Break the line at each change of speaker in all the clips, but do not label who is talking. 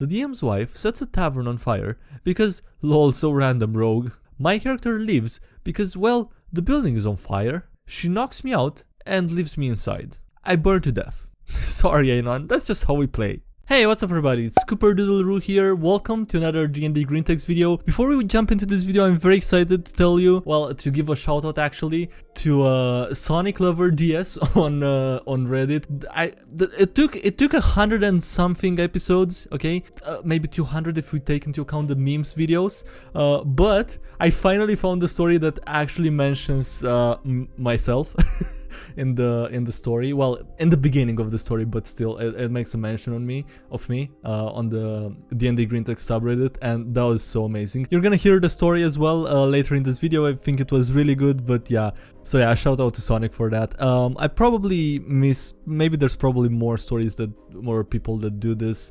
The DM's wife sets a tavern on fire because lol, so random, rogue. My character leaves because, well, the building is on fire. She knocks me out and leaves me inside. I burn to death. Sorry, Anon, that's just how we play. Hey, what's up everybody, it's Scooper here, welcome to another DnDGreentext video. Before we jump into this video, I'm very excited to tell you, well, to give a shout out actually, to Sonic Lover DS on Reddit. It took 100 and something episodes, okay? Maybe 200 if we take into account the memes videos, but I finally found the story that actually mentions myself. in the story, well, in the beginning of the story, but still it makes a mention of me on the DnDGreentext subreddit, and that was so amazing. You're gonna hear the story as well later in this video. I think it was really good, but yeah, so yeah, shout out to Sonic for that. I probably maybe there's probably more stories that more people that do this,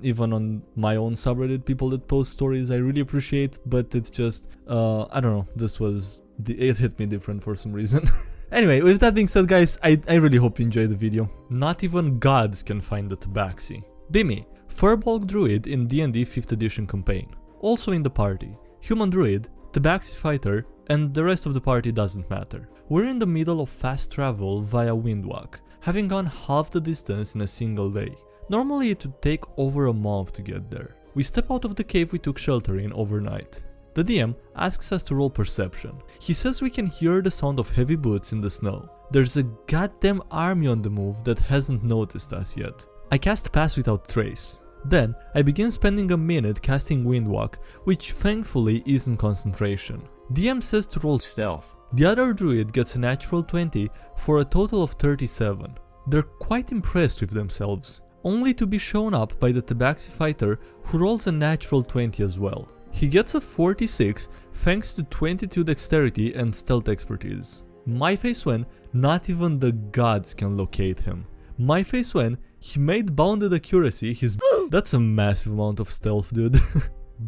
even on my own subreddit, people that post stories. I really appreciate, but it's just I don't know, it hit me different for some reason. Anyway, with that being said, guys, I really hope you enjoyed the video. Not even gods can find the tabaxi. Bimmy, Furball Druid in D&D 5th edition campaign. Also in the party, Human Druid, Tabaxi Fighter, and the rest of the party doesn't matter. We're in the middle of fast travel via Windwalk, having gone half the distance in a single day. Normally it would take over a month to get there. We step out of the cave we took shelter in overnight. The DM asks us to roll perception. He says we can hear the sound of heavy boots in the snow. There's a goddamn army on the move that hasn't noticed us yet. I cast Pass Without Trace. Then I begin spending a minute casting Windwalk, which thankfully isn't concentration. DM says to roll Stealth. The other druid gets a natural 20 for a total of 37. They're quite impressed with themselves, only to be shown up by the Tabaxi Fighter, who rolls a natural 20 as well. He gets a 46 thanks to 22 dexterity and stealth expertise. My face when not even the gods can locate him. My face when he made bounded accuracy his that's a massive amount of stealth, dude.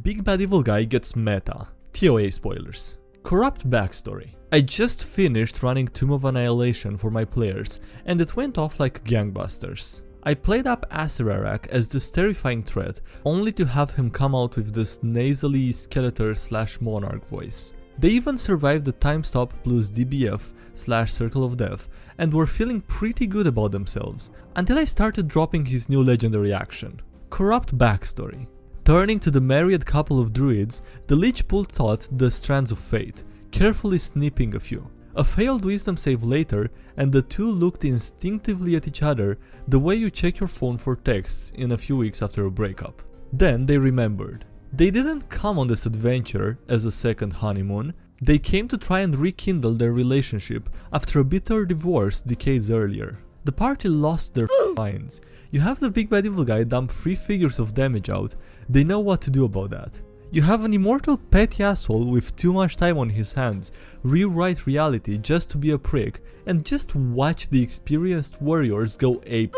Big Bad Evil Guy gets meta. TOA spoilers. Corrupt backstory. I just finished running Tomb of Annihilation for my players and it went off like gangbusters. I played up Acerarak as this terrifying threat, only to have him come out with this nasally Skeletor/Monarch voice. They even survived the time stop plus DBF/Circle of Death and were feeling pretty good about themselves, until I started dropping his new legendary action. Corrupt backstory. Turning to the married couple of druids, the Lich pulled out the Strands of Fate, carefully snipping a few. A failed wisdom save later, and the two looked instinctively at each other the way you check your phone for texts in a few weeks after a breakup. Then they remembered. They didn't come on this adventure as a second honeymoon, they came to try and rekindle their relationship after a bitter divorce decades earlier. The party lost their minds. You have the Big Bad Evil Guy dump 3 figures of damage out, they know what to do about that. You have an immortal petty asshole with too much time on his hands rewrite reality just to be a prick and just watch the experienced warriors go ape.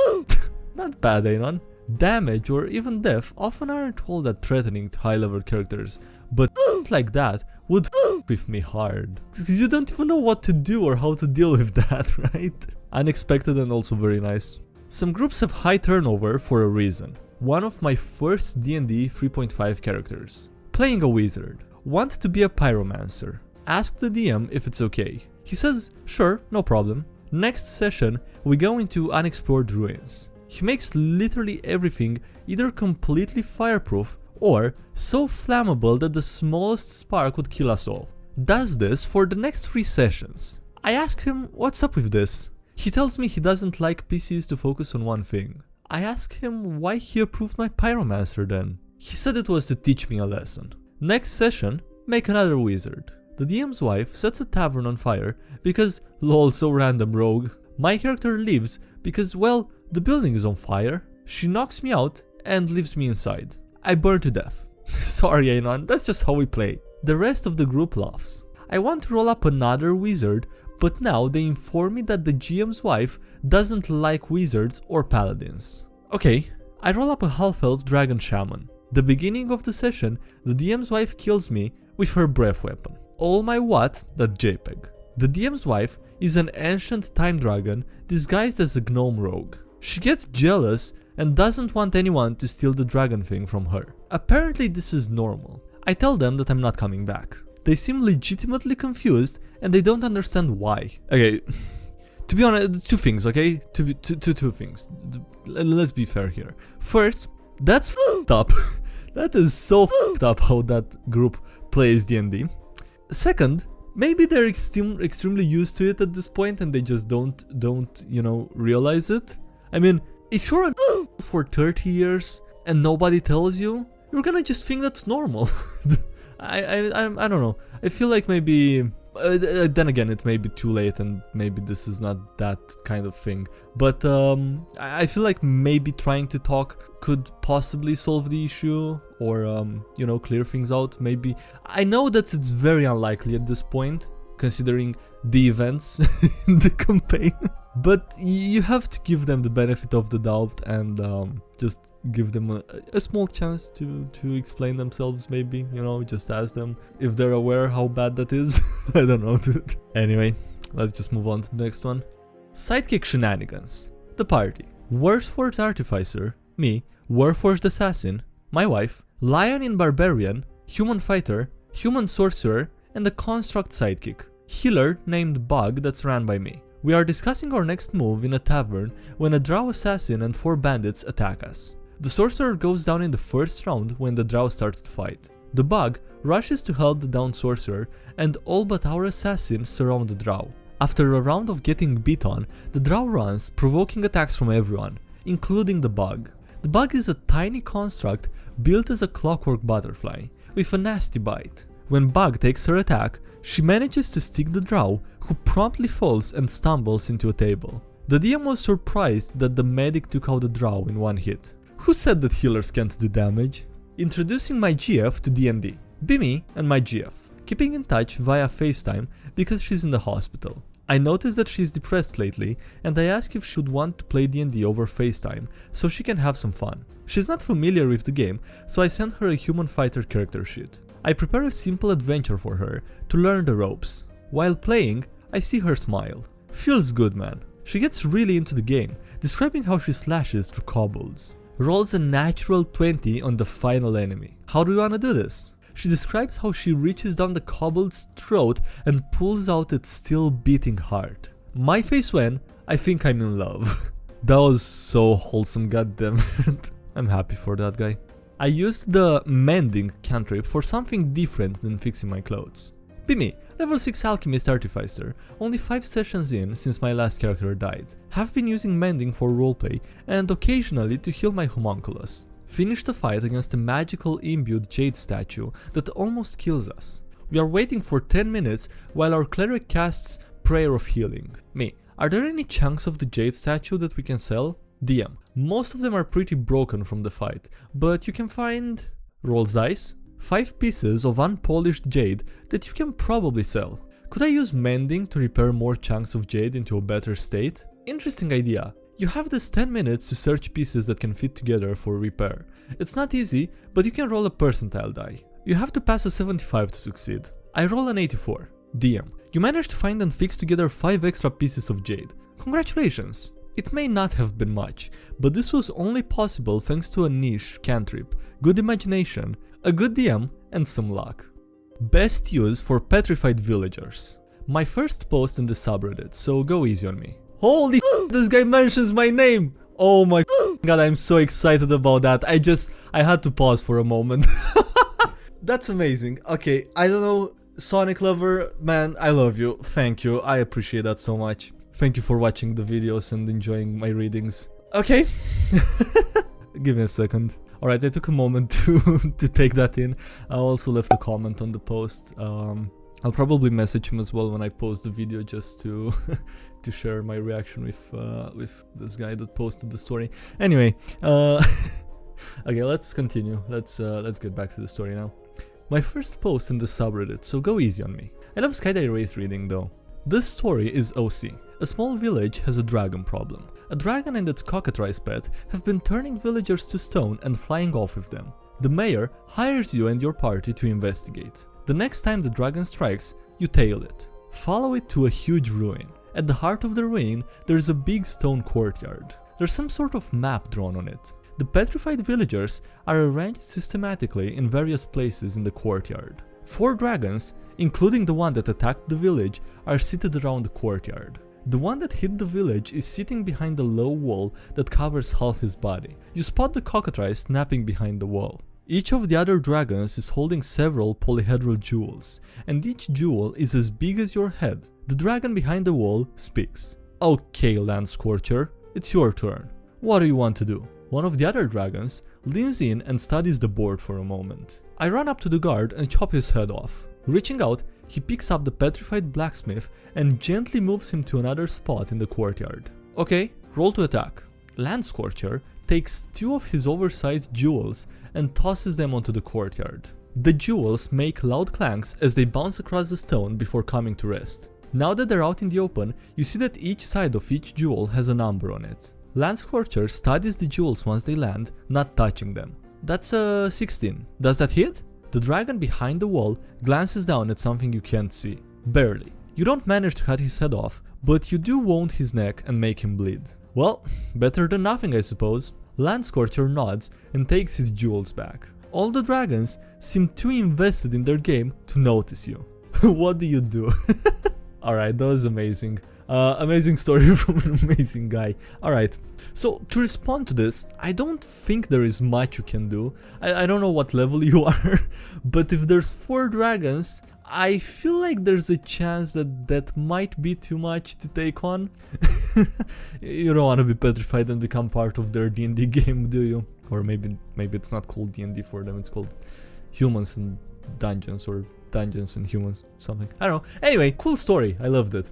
Not bad, Anon. Damage or even death often aren't all that threatening to high level characters, but like that would with me hard. You don't even know what to do or how to deal with that, right? Unexpected and also very nice. Some groups have high turnover for a reason. One of my first D&D 3.5 characters. Playing a wizard. Want to be a pyromancer. Ask the DM if it's okay. He says, sure, no problem. Next session, we go into unexplored ruins. He makes literally everything either completely fireproof or so flammable that the smallest spark would kill us all. Does this for the next 3 sessions. I ask him what's up with this. He tells me he doesn't like PCs to focus on one thing. I ask him why he approved my pyromancer then. He said it was to teach me a lesson. Next session, make another wizard. The DM's wife sets a tavern on fire because lol, so random, rogue. My character leaves because, well, the building is on fire. She knocks me out and leaves me inside. I burn to death. Sorry, Anon, that's just how we play. The rest of the group laughs. I want to roll up another wizard, but now they inform me that the GM's wife doesn't like wizards or paladins. Okay, I roll up a half-elf dragon shaman. The beginning of the session, the DM's wife kills me with her breath weapon. All my what? That JPEG. The DM's wife is an ancient time dragon disguised as a gnome rogue. She gets jealous and doesn't want anyone to steal the dragon thing from her. Apparently this is normal. I tell them that I'm not coming back. They seem legitimately confused and they don't understand why. Okay, to be honest, two things, okay? Two things. Let's be fair here. First, that's f***ed up. That is so f***ed up how that group plays D&D. Second, maybe they're extremely used to it at this point and they just don't you know, realize it. I mean, if you're a for 30 years and nobody tells you, you're gonna just think that's normal. I don't know. I feel like maybe then again it may be too late and maybe this is not that kind of thing. But I feel like maybe trying to talk could possibly solve the issue or you know, clear things out. Maybe I know that it's very unlikely at this point considering the events in the campaign. But you have to give them the benefit of the doubt and just give them a small chance to explain themselves, maybe, you know, just ask them if they're aware how bad that is. I don't know, dude. Anyway, let's just move on to the next one. Sidekick shenanigans. The party. Warforged Artificer, me, Warforged Assassin, my wife, Lion in Barbarian, Human Fighter, Human Sorcerer, and a Construct Sidekick. Healer named Bug that's ran by me. We are discussing our next move in a tavern when a drow assassin and 4 bandits attack us. The sorcerer goes down in the first round when the drow starts to fight. The bug rushes to help the downed sorcerer and all but our assassins surround the drow. After a round of getting beat on, the drow runs, provoking attacks from everyone, including the bug. The bug is a tiny construct built as a clockwork butterfly, with a nasty bite. When Bug takes her attack, she manages to stick the drow, who promptly falls and stumbles into a table. The DM was surprised that the medic took out the drow in one hit. Who said that healers can't do damage? Introducing my GF to D&D. Be me and my GF, keeping in touch via FaceTime because she's in the hospital. I noticed that she's depressed lately and I ask if she'd want to play D&D over FaceTime so she can have some fun. She's not familiar with the game, so I sent her a Human Fighter character sheet. I prepare a simple adventure for her to learn the ropes. While playing, I see her smile. Feels good, man. She gets really into the game, describing how she slashes through kobolds. Rolls a natural 20 on the final enemy. How do you wanna do this? She describes how she reaches down the kobold's throat and pulls out its still beating heart. My face when I think I'm in love. That was so wholesome, goddammit. I'm happy for that guy. I used the mending cantrip for something different than fixing my clothes. Be me, level 6 alchemist artificer, only 5 sessions in since my last character died. Have been using mending for roleplay and occasionally to heal my homunculus. Finished a fight against a magical imbued jade statue that almost kills us. We are waiting for 10 minutes while our cleric casts Prayer of Healing. Me, are there any chunks of the jade statue that we can sell? DM, most of them are pretty broken from the fight, but you can find... Rolls dice. 5 pieces of unpolished jade that you can probably sell. Could I use mending to repair more chunks of jade into a better state? Interesting idea. You have this 10 minutes to search pieces that can fit together for repair. It's not easy, but you can roll a percentile die. You have to pass a 75 to succeed. I roll an 84. DM, you managed to find and fix together 5 extra pieces of jade. Congratulations! It may not have been much, but this was only possible thanks to a niche cantrip, good imagination, a good DM, and some luck. Best use for petrified villagers. My first post in the subreddit, so go easy on me. Holy shit, this guy mentions my name! Oh my god, I'm so excited about that. I had to pause for a moment. That's amazing. Okay, I don't know, Sonic lover, man, I love you. Thank you, I appreciate that so much. Thank you for watching the videos and enjoying my readings. Okay. Give me a second. Alright, I took a moment to take that in. I also left a comment on the post. I'll probably message him as well when I post the video just to to share my reaction with this guy that posted the story. Anyway, okay, let's continue. Let's get back to the story now. My first post in the subreddit, so go easy on me. I love SkyDieRay's reading though. This story is OC. A small village has a dragon problem. A dragon and its cockatrice pet have been turning villagers to stone and flying off with them. The mayor hires you and your party to investigate. The next time the dragon strikes, you tail it. Follow it to a huge ruin. At the heart of the ruin, there is a big stone courtyard. There's some sort of map drawn on it. The petrified villagers are arranged systematically in various places in the courtyard. 4 dragons, including the one that attacked the village, are seated around the courtyard. The one that hit the village is sitting behind a low wall that covers half his body. You spot the cockatrice snapping behind the wall. Each of the other dragons is holding several polyhedral jewels, and each jewel is as big as your head. The dragon behind the wall speaks. "Okay, Land Scorcher, it's your turn. What do you want to do?" One of the other dragons leans in and studies the board for a moment. I run up to the guard and chop his head off. Reaching out, he picks up the petrified blacksmith and gently moves him to another spot in the courtyard. "Okay, roll to attack." Land Scorcher takes 2 of his oversized jewels and tosses them onto the courtyard. The jewels make loud clanks as they bounce across the stone before coming to rest. Now that they're out in the open, you see that each side of each jewel has a number on it. Land Scorcher studies the jewels once they land, not touching them. That's a 16. Does that hit? The dragon behind the wall glances down at something you can't see. Barely. You don't manage to cut his head off, but you do wound his neck and make him bleed. Well, better than nothing, I suppose. Land Scorcher nods and takes his jewels back. All the dragons seem too invested in their game to notice you. What do you do? Alright, that was amazing. Amazing story from an amazing guy. Alright, so to respond to this, I don't think there is much you can do. I don't know what level you are, but if there's 4 dragons, I feel like there's a chance that that might be too much to take on. You don't want to be petrified and become part of their D&D game, do you? Or maybe it's not called D&D for them, it's called Humans and Dungeons, or Dungeons and Humans, something. I don't know. Anyway, cool story, I loved it.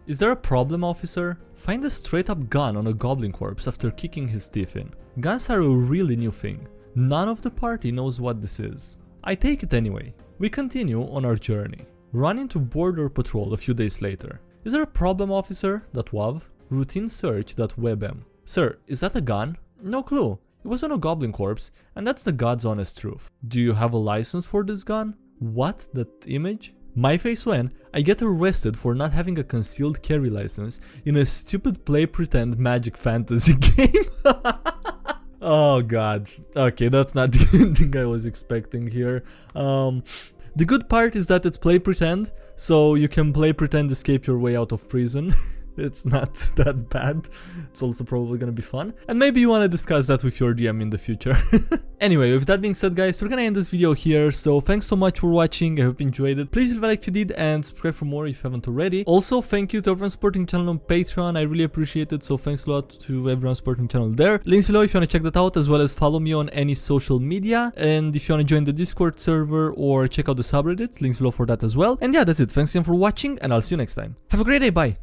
Is there a problem, officer? Find a straight up gun on a goblin corpse after kicking his teeth in. Guns are a really new thing. None of the party knows what this is. I take it anyway. We continue on our journey. Run into border patrol a few days later. Is there a problem, officer? .wav. Routine search. .webm. Sir, is that a gun? No clue. It was on a goblin corpse, and that's the God's honest truth. Do you have a license for this gun? What? That image? My face when I get arrested for not having a concealed carry license in a stupid play pretend magic fantasy game. Oh god. Okay, that's not the ending I was expecting here. The good part is that it's play pretend, so you can play pretend escape your way out of prison. It's not that bad. It's also probably gonna be fun. And maybe you wanna discuss that with your DM in the future. Anyway, with that being said, guys, we're gonna end this video here. So thanks so much for watching. I hope you enjoyed it. Please leave a like if you did and subscribe for more if you haven't already. Also, thank you to everyone supporting the channel on Patreon. I really appreciate it. So thanks a lot to everyone supporting the channel there. Links below if you wanna check that out, as well as follow me on any social media. And if you wanna join the Discord server or check out the subreddit, links below for that as well. And yeah, that's it. Thanks again for watching, and I'll see you next time. Have a great day. Bye.